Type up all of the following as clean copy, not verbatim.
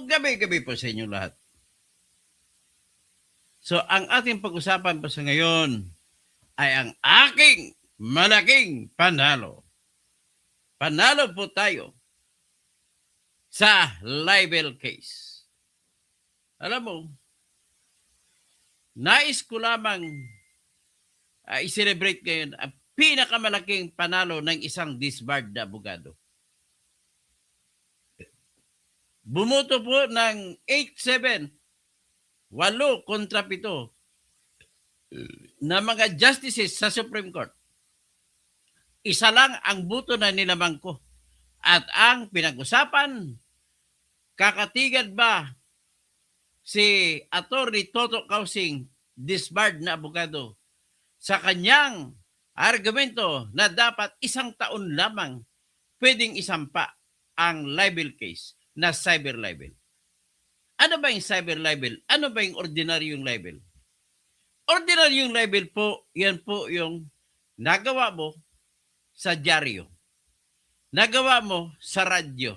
gabi-gabi po sa inyo lahat. So, ang ating pag-usapan po sa ngayon ay ang aking malaking panalo. Panalo po tayo sa libel case. Alam mo, nais ko lamang i-celebrate ngayon ang pinakamalaking panalo ng isang disbarred na abogado. Bumuto po ng 8-7, 8 kontra 7 na mga justices sa Supreme Court. Isa lang ang buto na nilamang ko. At ang pinag-usapan, kakatigad ba si Atty. Toto Kausing, disbarred na abogado, sa kanyang argumento na dapat 1 taon lamang pwedeng isampa ang libel case na cyber libel. Ano ba yung cyber libel? Ano ba yung ordinaryong libel? Ordinaryong libel po, yan po yung nagawa mo sa dyaryo, nagawa mo sa radyo,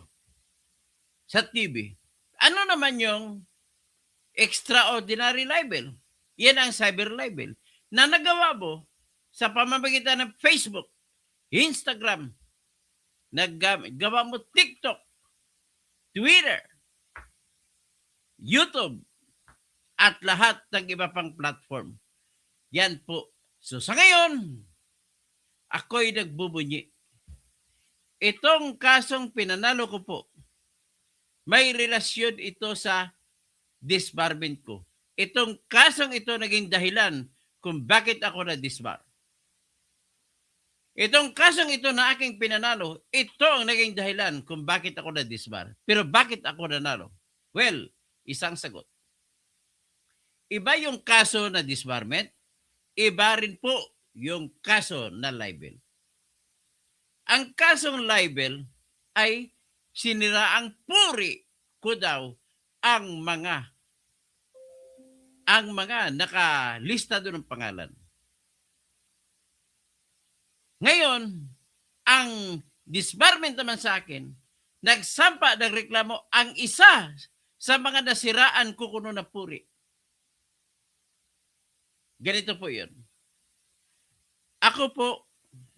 sa TV. Ano naman yung extraordinary libel? Yan ang cyber libel na nagawa mo sa pamamagitan ng Facebook, Instagram, nagawa mo TikTok, Twitter, YouTube, at lahat ng iba pang platform. Yan po. So sa ngayon, ako'y nagbubunyi. Itong kasong pinanalo ko po, may relasyon ito sa disbarment ko. Itong kasong ito naging dahilan kung bakit ako na-disbar. Itong kasong ito na aking pinanalo, ito ang naging dahilan kung bakit ako na-disbar. Pero bakit ako nanalo? Well, isang sagot. Iba yung kaso na disbarment, iba rin po yung kaso na libel. Ang kasong libel ay siniraang puri ko daw ang mga nakalista doon ng pangalan. Ngayon, ang disbarment naman sa akin, nagsampa ng reklamo ang isa sa mga nasiraan ko kuno na puri. Ganito po yun. Ako po,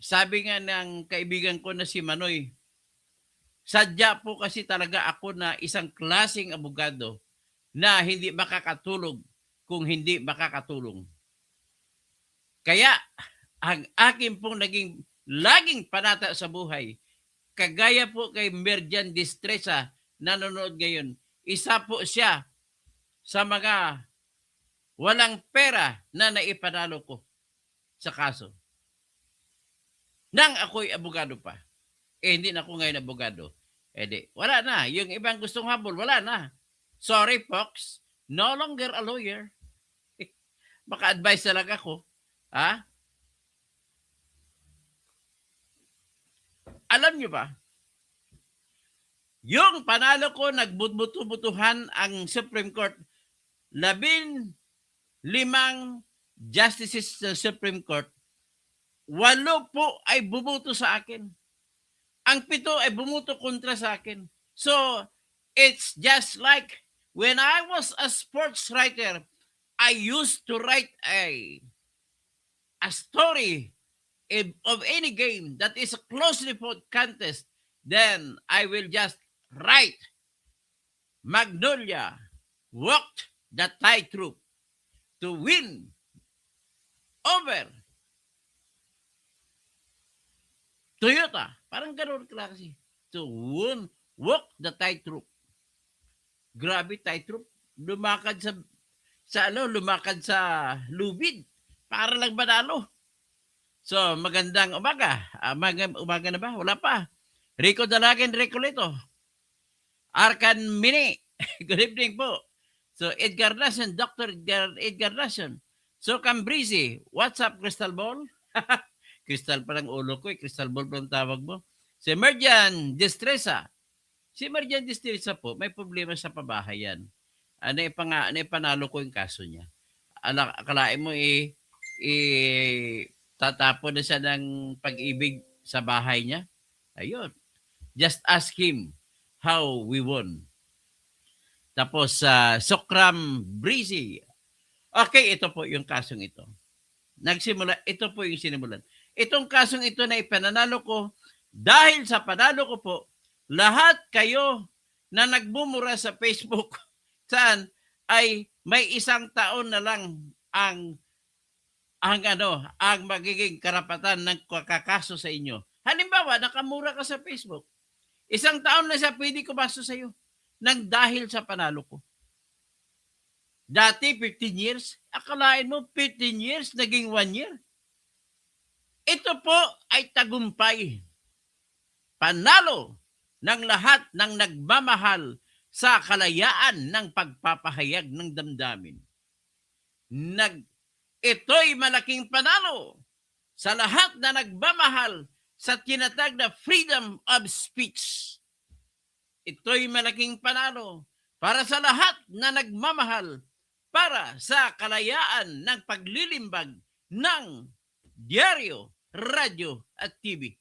sabi nga ng kaibigan ko na si Manoy, sadya po kasi talaga ako na isang klaseng abogado na hindi makakatulog kung hindi makakatulong. Kaya, ang akin pong laging panata sa buhay, kagaya po kay Merjan Distresa, nanonood ngayon, isa po siya sa mga walang pera na naipanalo ko sa kaso. Nang ako'y abogado pa. Hindi na ako ngayon abogado. Wala na. Yung ibang gustong habol, wala na. Sorry, folks. No longer a lawyer. Maka-advise talaga ako. Ha? Alam nyo ba? Yung panalo ko, nagbubutuhan ang Supreme Court, 15 justices sa Supreme Court, 8 po ay bumuto sa akin. Ang 7 ay bumuto kontra sa akin. So, it's just like when I was a sports writer, I used to write a story of any game that is a closely fought contest. Then I will just write, Magnolia walked the tightrope to win over Toyota. Parang gano'n klase. To walk the tightrope. Grabe, tightrope. Lumakad sa lubid. Para lang manalo. So, magandang umaga. Umaga na ba? Wala pa. Rico Dalagin, Recolito. Arkan Mini. Good evening po. So, Edgar Lason, Dr. Edgar Lason. So, Cambrisi. What's up, Crystal Ball? Crystal pa lang ulo ko. Crystal Ball pa ang tawag mo. Si Merjan Distresa. Si Merjan Distresa po, may problema sa pabahay yan. Ipanalo ko yung kaso niya. Akalain mo tatapon na siya ng pag-ibig sa bahay niya. Ayun. Just ask him how we won. Tapos Sokram Breezy. Okay, ito po yung kasong ito. Ito po yung sinimulan. Itong kasong ito na ipananalo ko, dahil sa panalo ko po, lahat kayo na nagbumura sa Facebook, saan ay may 1 taon na lang ang magiging karapatan ng kakaso sa inyo. Halimbawa, nakamura ka sa Facebook. 1 taon na siya pwede kumaso sa iyo nang dahil sa panalo ko. Dati, 15 years. Akalain mo, 15 years, naging 1 year. Ito po ay tagumpay. Panalo ng lahat ng nagmamahal sa kalayaan ng pagpapahayag ng damdamin. Ito'y malaking panalo sa lahat na nagmamahal sa tinatag na freedom of speech. Ito'y malaking panalo para sa lahat na nagmamahal para sa kalayaan ng paglilimbag ng diaryo, radyo at TV.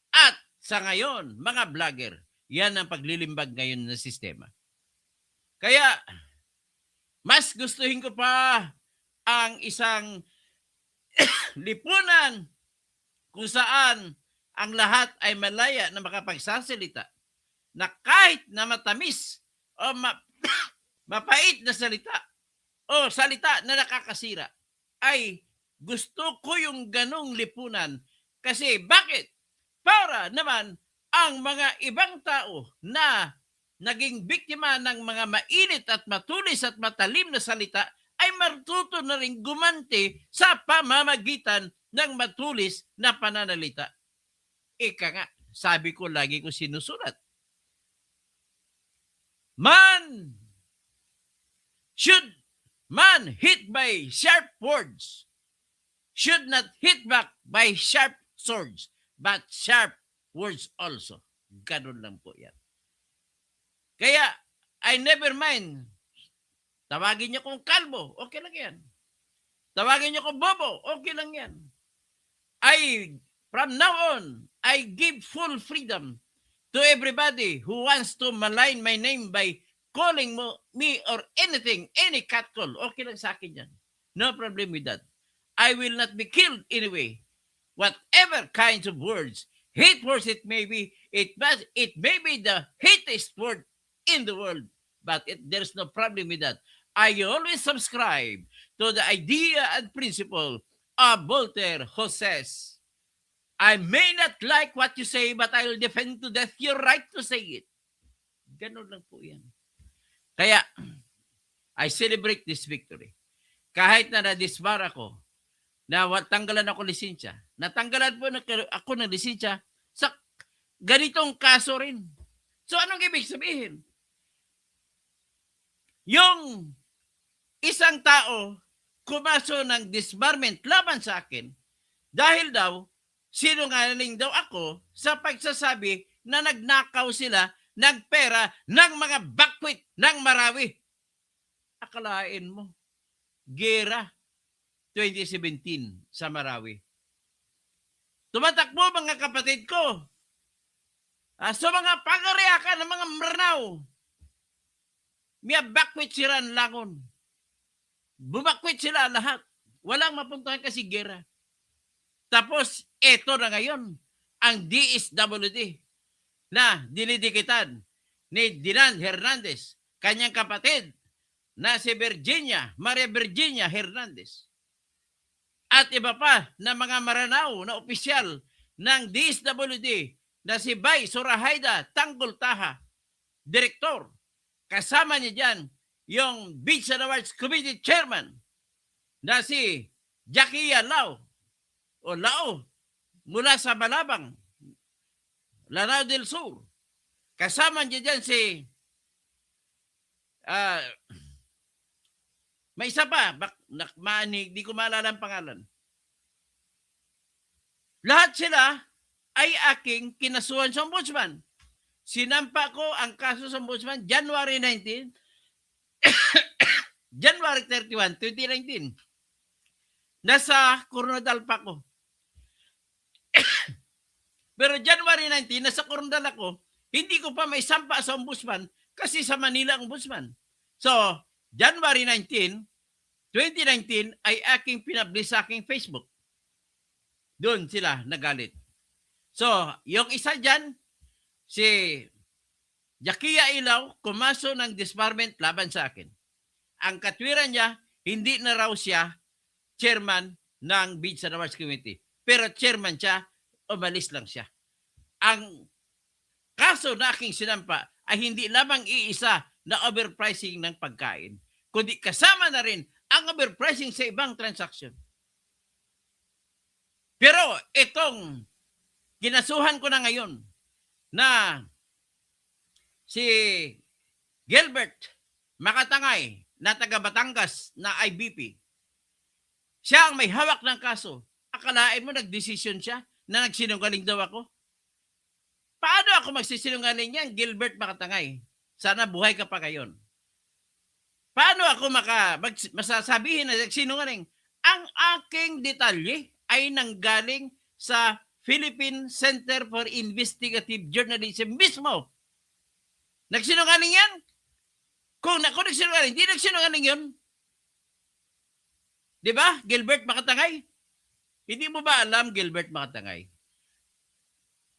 At sa ngayon, mga vlogger, yan ang paglilimbag ngayon ng sistema. Kaya, mas gustuhin ko pa ang isang lipunan kung saan ang lahat ay malaya na makapagsasalita, na kahit na matamis o mapait na salita o salita na nakakasira, ay gusto ko yung ganong lipunan. Kasi bakit? Para naman ang mga ibang tao na naging biktima ng mga mainit at matulis at matalim na salita ay matuto na rin gumanti sa pamamagitan ng matulis na pananalita. Ika nga, sabi ko lagi ko sinusulat. Man hit by sharp words should not hit back by sharp swords, but sharp words also. Ganun lang po yan. Kaya, I never mind. Tawagin niyo kong kalbo, okay lang yan. Tawagin niyo kong bobo, okay lang yan. From now on, I give full freedom to everybody who wants to malign my name by calling me or anything, any catcall. Okay lang sa akin yan. No problem with that. I will not be killed anyway. Whatever kinds of words, hate words it may be, it may be the hatest word in the world, but there's no problem with that. I always subscribe to the idea and principle of Voltaire, who says, I may not like what you say, but I will defend to death your right to say it. Ganun lang po yan. Kaya, I celebrate this victory. Kahit na nadisbar ako, na tanggalan ako lisensya, natanggalan po ako ng lisensya sa ganitong kaso rin. So, anong ibig sabihin? Yung isang tao kumaso ng disbarment laban sa akin dahil daw sinungaling daw ako sa pagsasabi na nagnakaw sila ng pera ng mga bakwit ng Marawi. Akalain mo, gera 2017 sa Marawi. Tumatakbo mga kapatid ko sa mga pagariakan ng mga Maranao. May bakwit sila ng langon. Bumakwit sila lahat. Walang mapuntahan kasi gera. Tapos, eto na ngayon, ang DSWD na dinidikitan ni Dinan Hernandez, kanyang kapatid na si Maria Virginia Hernandez. At iba pa na mga Maranao na opisyal ng DSWD na si Bay Surahayda Tanggol Taha, direktor. Kasama niya dyan yung Beach and Awards Committee Chairman na si Jackie Lao mula sa Balabang, Lanao del Sur. Kasama niya dyan si may isa pa, di ko maalala ang pangalan. Lahat sila ay aking kinasuhan sa ombudsman. Sinampa ko ang kaso sa ombudsman January 31, 2019. Nasa Coronadal pa ko. Pero January 19, nasa Coronadal ako, hindi ko pa may sampa sa ombudsman kasi sa Manila ang ombudsman. So, January 19, 2019 ay aking pinablis sa aking Facebook. Doon sila nagalit. So, yung isa dyan, si Jakia Ilaw, kumaso ng disbarment laban sa akin. Ang katwiran niya, hindi na raw siya chairman ng Beach and Awards Committee. Pero chairman siya, umalis lang siya. Ang kaso na aking sinampa ay hindi lamang iisa na overpricing ng pagkain, kundi kasama na rin ang overpricing sa ibang transaksyon. Pero itong kinasuhan ko na ngayon na si Gilbert Makatangay na taga Batangas na IBP, siya ang may hawak ng kaso. Akalain mo nagdesisyon siya na nagsinungaling daw ako? Paano ako magsisinungaling yan, Gilbert Makatangay? Sana buhay ka pa ngayon. Paano ako masasabihin na nagsinungaling? Ang aking detalye ay nanggaling sa Philippine Center for Investigative Journalism mismo. Nagsinungaling yan? Kung nagsinungaling, hindi nagsinungaling yun. Di ba, Gilbert Makatangay? Hindi mo ba alam, Gilbert Makatangay?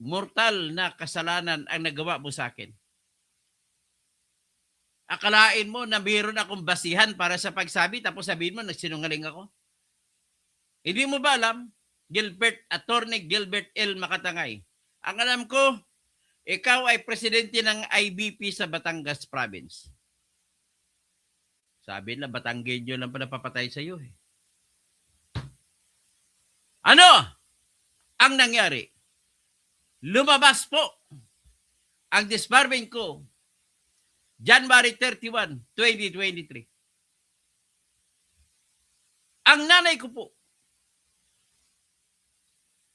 Mortal na kasalanan ang nagawa mo sa akin. Akalain mo na mayroon akong basihan para sa pagsabi tapos sabihin mo nagsinungaling ako? Hindi mo ba alam, Attorney Gilbert L. Makatangay? Ang alam ko, ikaw ay presidente ng IBP sa Batangas Province. Sabi na, Batanggenyo lang pala papatay sa iyo. Ano ang nangyari? Lumabas po ang disbarment ko January 31, 2023. Ang nanay ko po,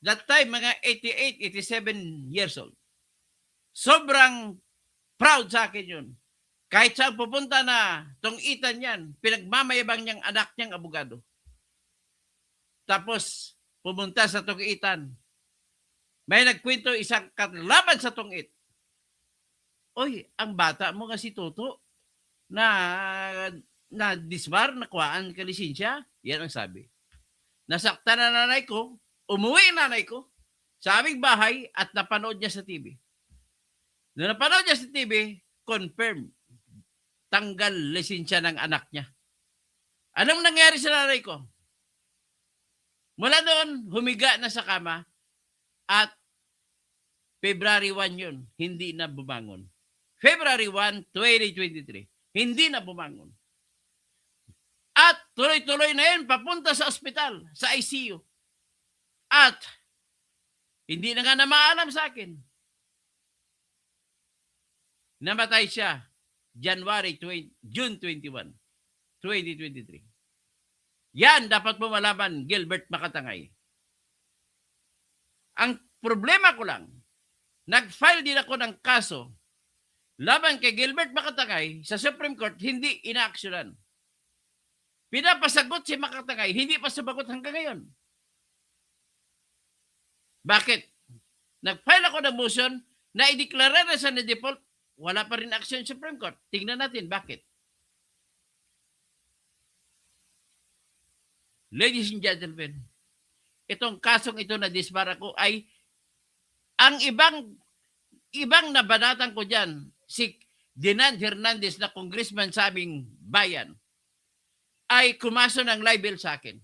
that time mga 88, 87 years old, sobrang proud sa akin yun. Kahit saan pupunta na tungitan yan, pinagmamayabang niyang anak niyang abogado. Tapos pumunta sa tungitan, may nagkwento isang kalaban sa tungit. Oy, ang bata mo kasi Toto na disbar, nakuhaan ka lisensya. Yan ang sabi. Nasaktan na nanay ko, umuwi ang nanay ko sa aming bahay at napanood niya sa TV. Nung napanood niya sa TV, confirm, tanggal lisensya ng anak niya. Anong nangyari sa nanay ko? Mula doon, humiga na sa kama at February 1 yun, hindi na bumangon. February 1, 2023, hindi na bumangon. At tuloy-tuloy na yun, papunta sa ospital, sa ICU. At hindi na nga na maalam sa akin. Namatay siya June 21, 2023. Yan dapat mo malaman, Gilbert Makatangay. Ang problema ko lang, nag-file din ako ng kaso laban kay Gilbert Makatangay sa Supreme Court, hindi inaaksyonan. Pinapasagot si Makatangay, hindi pa sumagot hanggang ngayon. Bakit? Nag-file ako ng motion na ideklara na sa default, wala pa rin action sa Supreme Court. Tingnan natin, bakit? Ladies and gentlemen, itong kasong ito na disbar ako ay ang ibang nabanatan ko dyan, si Dinan Hernandez na congressman sa aming bayan, ay kumaso ng libel sa akin.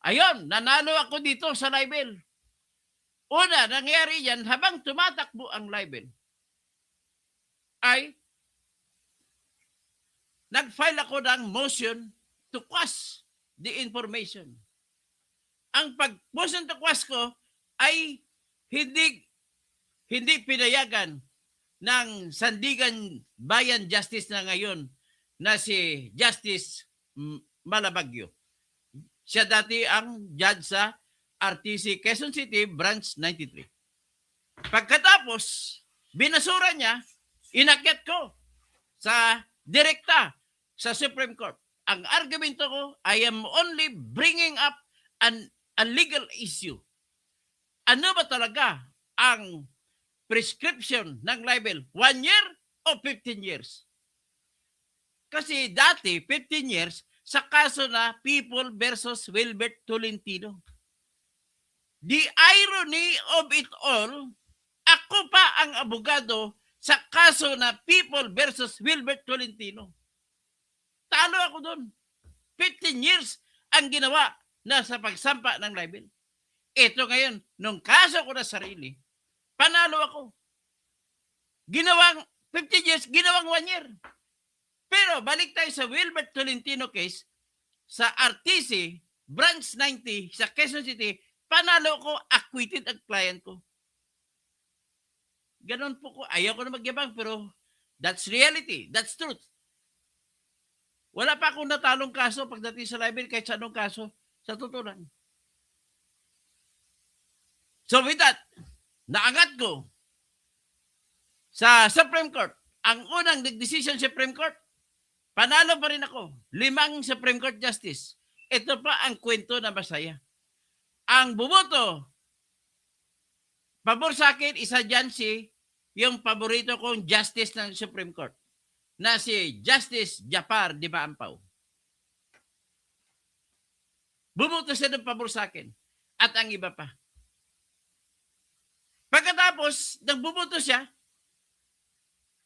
Ayun, nanalo ako dito sa libel. Una, nangyari yan, habang tumatakbo ang libel, ay nag-file ako ng motion to quash the information. Ang pag-motion to quash ko ay hindi pinayagan ng Sandigan Bayan Justice na ngayon na si Justice Malabagyo. Siya dati ang judge sa RTC Quezon City Branch 93. Pagkatapos, binasura niya, inakyat ko sa direkta sa Supreme Court. Ang argumento ko, I am only bringing up a legal issue. Ano ba talaga ang prescription ng libel? 1 year o 15 years? Kasi dati, 15 years, sa kaso na People versus Wilbert Tolentino. The irony of it all, ako pa ang abogado sa kaso na People versus Wilbert Tolentino. Talo ako doon. 15 years ang ginawa na sa pagsampa ng libel. Ito ngayon, nung kaso ko na sarili, panalo ako. Ginawang 15 years, ginawang 1 year. Pero balik tayo sa Wilbert Tolentino case, sa RTC, Branch 90, sa Quezon City, panalo ko, acquitted ang client ko. Ganon po ko. Ayaw ko na magyabang, pero that's reality. That's truth. Wala pa akong natalong kaso pagdating sa libel kahit sa anong kaso. Sa totoo lang. So with that, naangat ko sa Supreme Court. Ang unang nag-decision Supreme Court, panalo pa rin ako. 5 Supreme Court Justice. Ito pa ang kwento na masaya. Ang bumoto, pabor sa akin, isa dyan yung paborito kong justice ng Supreme Court na si Justice Japar Di Maampaw. Bumoto siya ng pabor sa akin at ang iba pa. Pagkatapos, nagbumoto siya,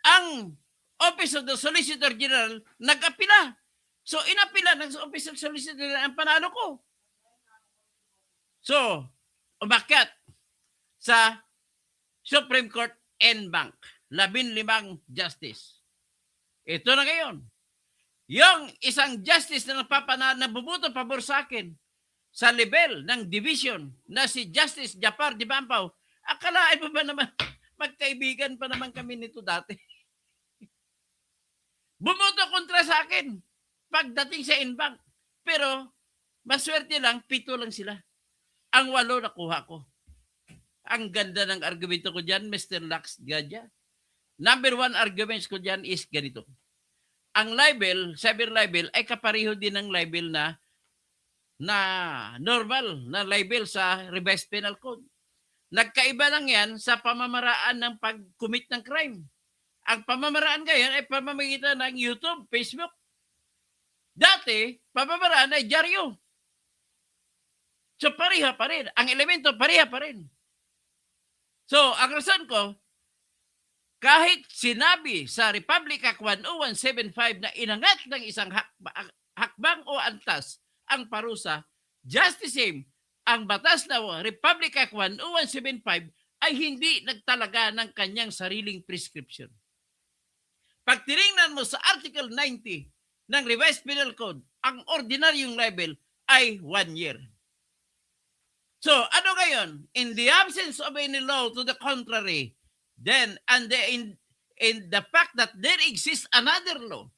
ang Office of the Solicitor General nag-apila. So, inapila ng Office of the Solicitor General ang panalo ko. So, umakyat sa Supreme Court en banc. 15 justice. Ito na ngayon. Yung isang justice na na bubuto pabor sa akin sa level ng division na si Justice Japar Di Maampaw, akalain mo ba naman, magkaibigan pa naman kami nito dati. Bumoto kontra sa akin pagdating sa en-bank. Pero, maswerte lang, 7 lang sila. Ang 8 nakuha ko. Ang ganda ng argumento ko dyan, Mr. Lux Gadya. Number 1 arguments ko dyan is ganito. Ang libel, cyber libel, ay kapareho din ng libel na normal na libel sa revised penal code. Nagkaiba lang yan sa pamamaraan ng pag-commit ng crime. Ang pamamaraan ngayon ay pamamagitan ng YouTube, Facebook. Dati, pamamaraan ay dyaryo. So, pareha pa rin. Ang elemento, pareha pa rin. So, ang rason ko, kahit sinabi sa Republic Act 10175 na inangat ng isang hakbang o antas ang parusa, just the same, ang batas na Republic Act 10175 ay hindi nagtalaga ng kanyang sariling prescription. Pag tinignan mo sa Article 90 ng Revised Penal Code, ang ordinaryong libel ay 1 year. So, ano ngayon? In the absence of any law to the contrary, then, and in the fact that there exists another law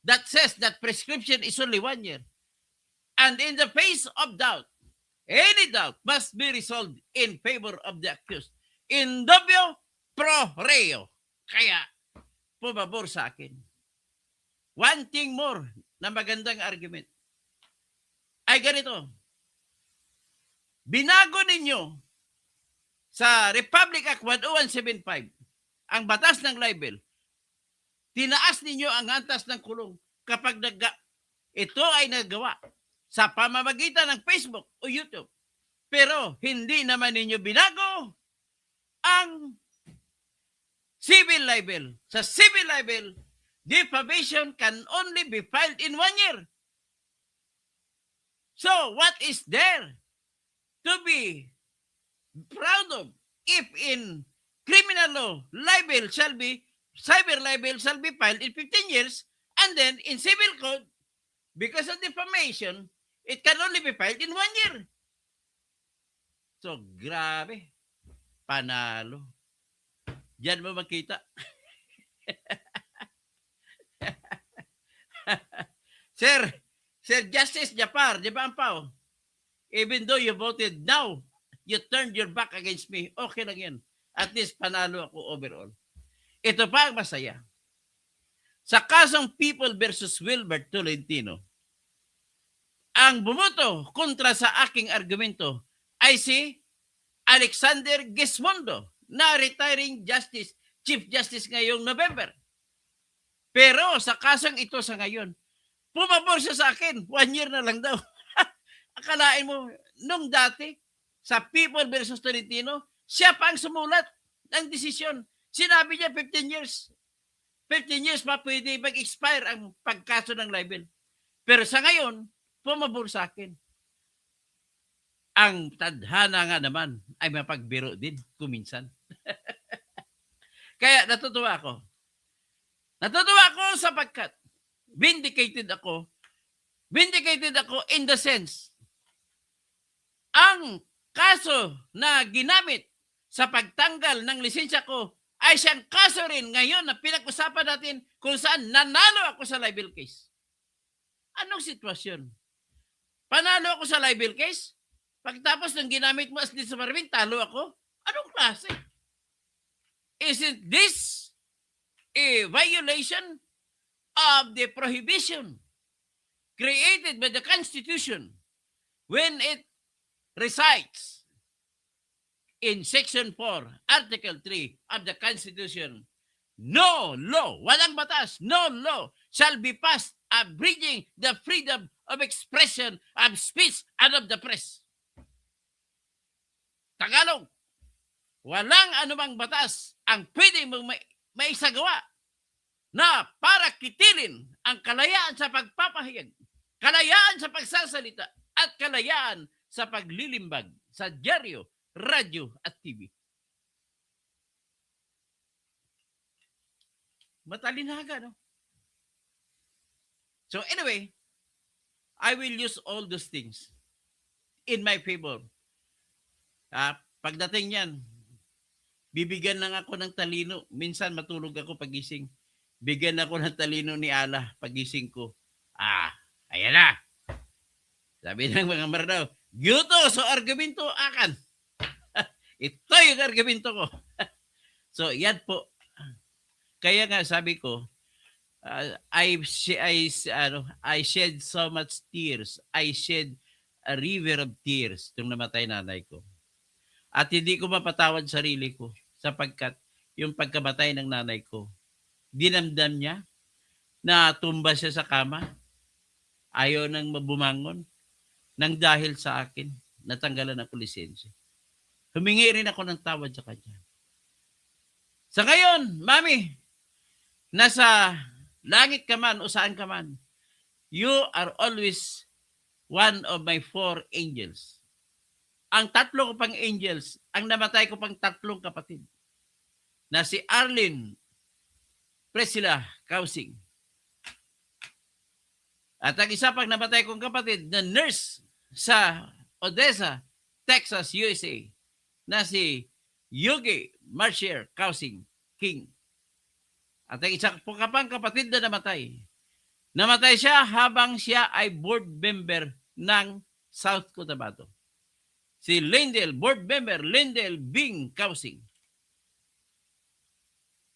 that says that prescription is only 1 year, and in the face of doubt, any doubt must be resolved in favor of the accused. In dubio pro reo. Kaya, pumabor sa akin. One thing more na magandang argument ay ganito. Binago ninyo sa Republic Act 10175 ang batas ng libel. Tinaas ninyo ang antas ng kulong kapag ito ay nagawa sa pamamagitan ng Facebook o YouTube. Pero hindi naman ninyo binago ang civil libel. Sa civil libel, defamation can only be filed in 1 year. So, what is there to be proud of if in criminal law, cyber libel shall be filed in 15 years, and then in civil code, because of defamation, it can only be filed in 1 year. So, grabe. Panalo. Diyan mo makita. Sir Justice Japar Di Maampaw, even though you voted now, you turned your back against me, okay lang yan. At least panalo ako overall. Ito pa ang masaya. Sa kasong People versus Wilbert Tolentino, ang bumoto kontra sa aking argumento ay si Alexander Gismondo, na retiring Chief Justice ngayong November. Pero sa kasong ito sa ngayon, pumabor siya sa akin. 1 year na lang daw. Akalain mo, nung dati, sa People versus Tolentino, siya pa ang sumulat ng desisyon. Sinabi niya 15 years. 15 years pa pwede mag-expire ang pagkaso ng libel. Pero sa ngayon, pumabor sa akin. Ang tadhana nga naman ay mapagbiro din kuminsan. Kaya natutuwa ako. Natutuwa ako sapagkat vindicated ako. Vindicated ako in the sense, ang kaso na ginamit sa pagtanggal ng lisensya ko ay siyang kaso rin ngayon na pinag-usapan natin kung saan nanalo ako sa libel case. Anong sitwasyon? Panalo ako sa libel case? Pagtapos ng ginamit mo as disbarment, talo ako? Anong klase? Isn't this a violation of the prohibition created by the Constitution when it recites in Section 4, Article 3 of the Constitution, no law, walang batas, no law shall be passed abridging the freedom of expression, of speech, and of the press. Tagalog, walang anumang batas ang pwedeng maisagawa na para kitilin ang kalayaan sa pagpapahayag, kalayaan sa pagsasalita, at kalayaan sa paglilimbag sa dyaryo, radyo, at TV. Matalinaga, no? So anyway, I will use all those things in my favor. Pagdating yan, bibigyan lang ako ng talino. Minsan matulog ako pagising. Bigyan ako ng talino ni Allah pagising ko. Ayan na. Sabi ng mga mardaw, Gyuto, so argumento akan. Ito yung argumento ko. So, yan po. Kaya nga sabi ko, I shed so much tears. I shed a river of tears nung namatay nanay ko. At hindi ko mapatawad sarili ko sapagkat yung pagkamatay ng nanay ko, dinamdam niya na tumba siya sa kama, ayaw nang mabumangon, nang dahil sa akin, natanggalan ako lisensya. Humingi rin ako ng tawad sa kanya. Sa ngayon, Mami, nasa langit ka man o saan ka man, you are always one of my 4 angels. Ang 3 ko pang angels, ang namatay ko pang 3 kapatid, na si Arlene Priscilla Kausing. At ang isa pang namatay kong kapatid na nurse sa Odessa, Texas, USA, na si Yugi Marcier Kausing King. At ang isa pang kapatid na namatay. Namatay siya habang siya ay board member ng South Cotabato. Si Lindell, board member, Lindell Bing Kausing.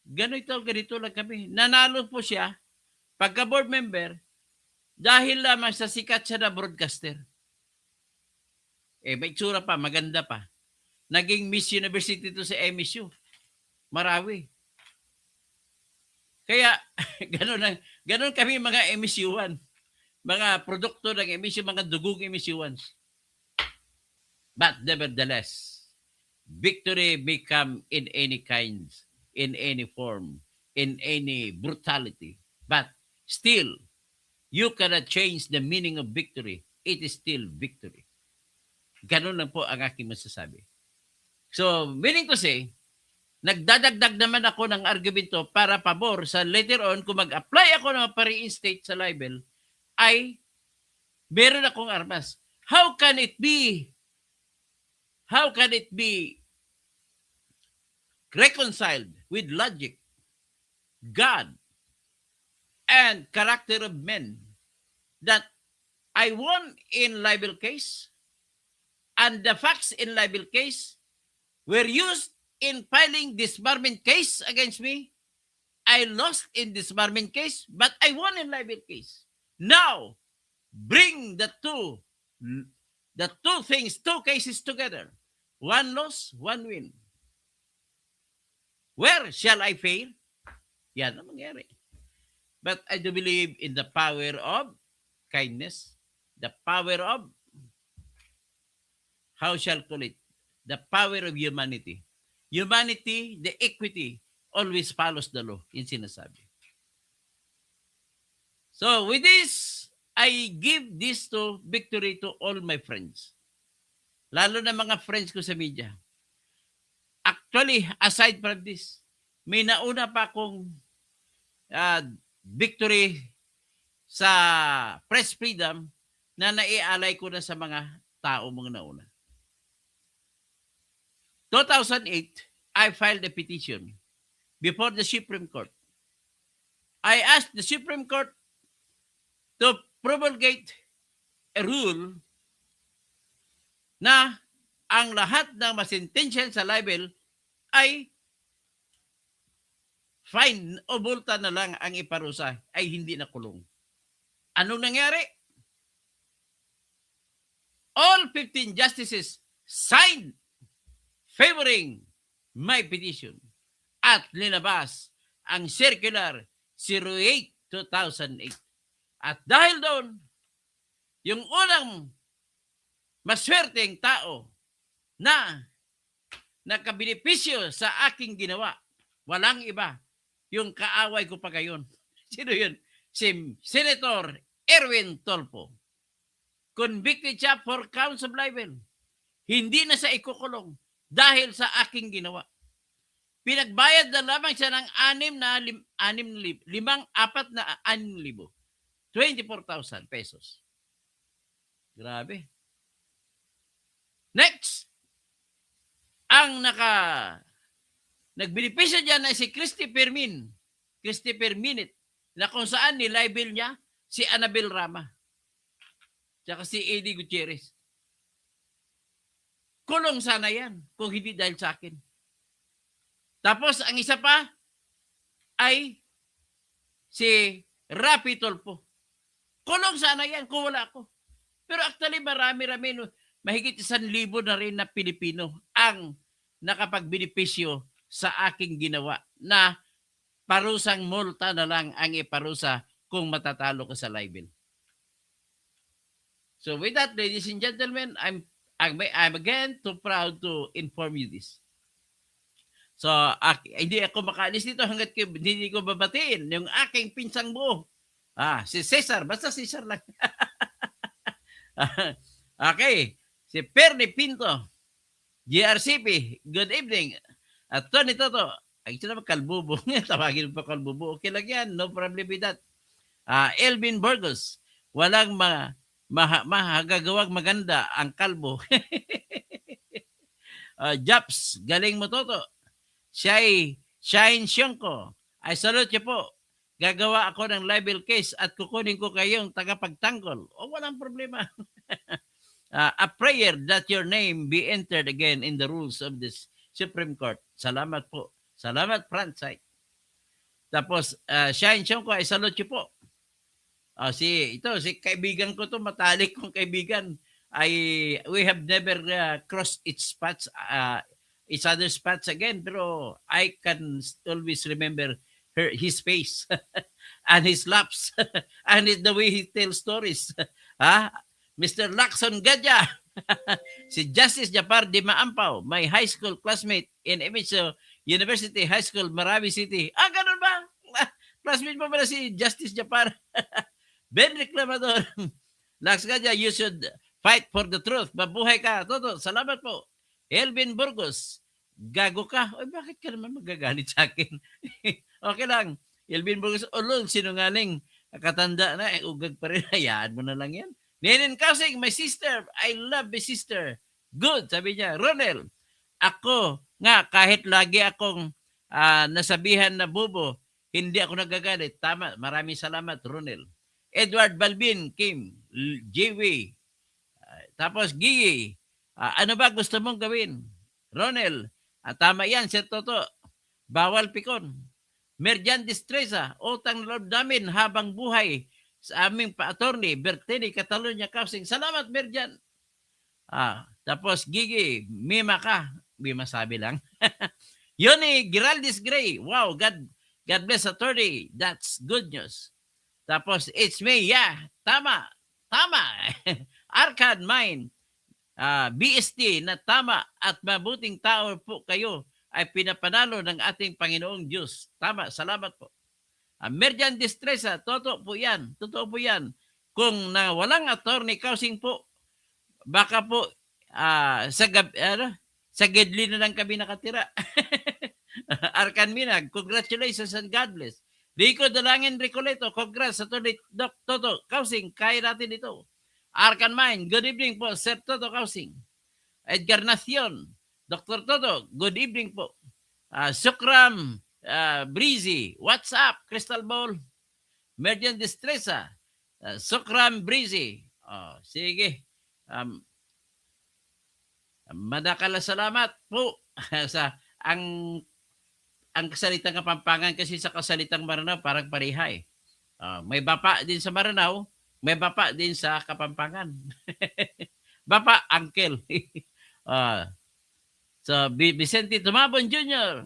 Ganito lang kami. Nanalo po siya pagka-board member dahil lamang sa sikat siya na broadcaster. May tsura pa, maganda pa. Naging Miss University to sa MSU. Marawi. Kaya, ganun kami mga MSU1. Mga produkto ng MSU, mga dugong MSU1s. But nevertheless, victory may come in any kind, in any form, in any brutality. But still, you cannot change the meaning of victory. It is still victory. Ganun lang po ang aking masasabi. So, meaning to say, nagdadagdag naman ako ng argumento para pabor sa later on, kung mag-apply ako ng pa-reinstate sa libel, ay meron akong armas. How can it be reconciled with logic, God, and character of men that I won in libel case and the facts in libel case were used in filing disbarment case against me? I lost in disbarment case, but I won in libel case. Now, bring the two cases together. One loss, one win. Where shall I fail? Yan ang mangyari. But I do believe in the power of kindness, the power of, how shall I call it, the power of humanity. Humanity, the equity, always follows the law, yung sinasabi. So with this, I give this to victory to all my friends. Lalo na mga friends ko sa media. Actually, aside from this, may nauna pa akong victory sa press freedom na naialay ko na sa mga tao mga nauna. 2008, I filed a petition before the Supreme Court. I asked the Supreme Court to promulgate a rule na ang lahat ng masintensyan sa libel ay fine o multa na lang ang iparusa, ay hindi na kulong. Anong nangyari? All 15 justices signed favoring my petition at linabas ang Circular 08-2008. At dahil doon, yung unang maswerteng tao na nakabenepisyo sa aking ginawa, walang iba, yung kaaway ko pa ngayon. Sino yun? Si Senator Erwin Tolpo. Convicted siya for counts of libel. Hindi na siya ikukulong dahil sa aking ginawa. Pinagbayad na lamang siya ng 24,000 pesos. Grabe. Next, ang nagbenepisyo dyan na si Christopher Minute, na kung saan nilibel niya si Annabel Rama tsaka si Eddie Gutierrez. Kulong sana yan kung hindi dahil sa akin. Tapos ang isa pa ay si Rapi Tolpo. Kulong sana yan kung wala ako. Pero actually marami-rami, mahigit 1,000 na rin na Pilipino ang nakapagbenepisyo sa aking ginawa na parusang multa na lang ang iparusa kung matatalo ka sa libel. So with that, ladies and gentlemen, I'm again too proud to inform you this. So hindi ako makaalis dito hanggat hindi ko babatiin yung aking pinsang buo. Si Cesar, basta Cesar lang. Okay, si Perny Pinto, GRCP, good evening. At Tony Toto, ay ito naman kalbubo. Tawagin pa kalbubo. Okay lang yan, no problem with that. Elvin Burgos, walang mahagagawag maganda ang kalbo. Japs, galing mo Toto. Shine Sionko, I salute you po. Gagawa ako ng libel case at kukunin ko kayong tagapagtanggol. Walang problema. A prayer that your name be entered again in the rules of this Supreme Court. Salamat po. Salamat, Francite. Tapos, Shine Sionko, I salute you po. Si kaibigan ko to, matalik kong kaibigan. We have never crossed each other's paths again, pero I can always remember his face and his laughs and the way he tells stories. Mr. Lacson Gadya, si Justice Japar Di Maampaw, my high school classmate in Emicho University High School, Marawi City. Ganun ba? Classmate mo ba si Justice Japar? Ben Reclamador. Lax Gadya, you should fight for the truth. Mabuhay ka. Toto, salamat po. Elvin Burgos, gago ka. Bakit ka naman magagalit sa akin? Okay lang. Elvin Burgos, sinungaling. Katanda na, ugag pa rin. Hayaan mo na lang yan. Nenen Kausing, my sister. I love my sister. Good, sabi niya. Ronel, ako nga, kahit lagi akong nasabihan na bubo, hindi ako nagagalit. Tama, maraming salamat, Ronel. Edward Balbin, Kim, JW. Tapos, Gigi, ano ba gusto mong gawin? Ronel, tama yan, Sir Toto. Bawal pikon. Merjan Distresa, utang loob namin habang buhay sa aming pa-attorney, Bertini, Catalonia Kausing. Salamat, Merjan. Tapos, Gigi, Mima ka. Mima sabi lang. Yoni, Giraldis Gray. Wow, God bless, attorney. That's good news. Tapos, it's me. Yeah, tama. Tama. Arcad Mine. BST na tama at mabuting tao po kayo ay pinapanalo ng ating Panginoong Diyos. Tama, salamat po. Merjan Distresa, totoo po yan. Totoo po yan. Kung na walang attorney causing po, baka po sa Gedli na lang kami nakatira. Arcan Minag, congratulations and God bless. Rico Dalangin Ricoleto, congrats sa Doc Toto Causing, kaya natin ito. Arcan Mine, good evening po, Sir Toto Causing. Edgar Nacion, Dr. Toto, good evening po. Sukram Breezy, what's up, Crystal Ball? Merdian Distresa, Sukram Breezy. Sige. Madakala salamat po sa ang kasalitang Kapampangan kasi sa kasalitang Maranao parang pareha eh. May bapa din sa Maranao, may bapa din sa Kapampangan. Bapa, uncle. So, Vicente Tumabon Jr.,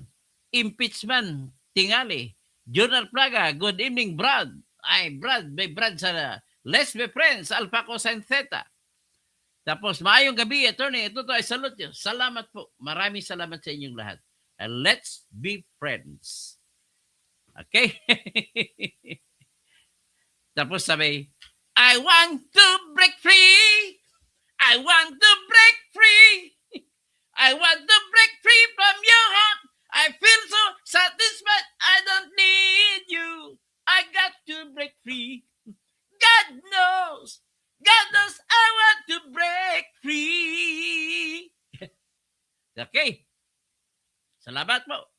impeachment, tingali. Junior Plaga, good evening, Brad. Ay, Brad, may Brad sa Let's Be Friends, Alpaco San Theta. Tapos, maayong gabi, attorney. Ito ay salute nyo. Salamat po. Maraming salamat sa inyong lahat. And let's be friends. Okay? Tapos sabi, I want to break free. I want to break free. I want to break free from your heart. I feel so satisfied. I don't need you. I got to break free. God knows. God knows I want to break free. Okay. Salamat po.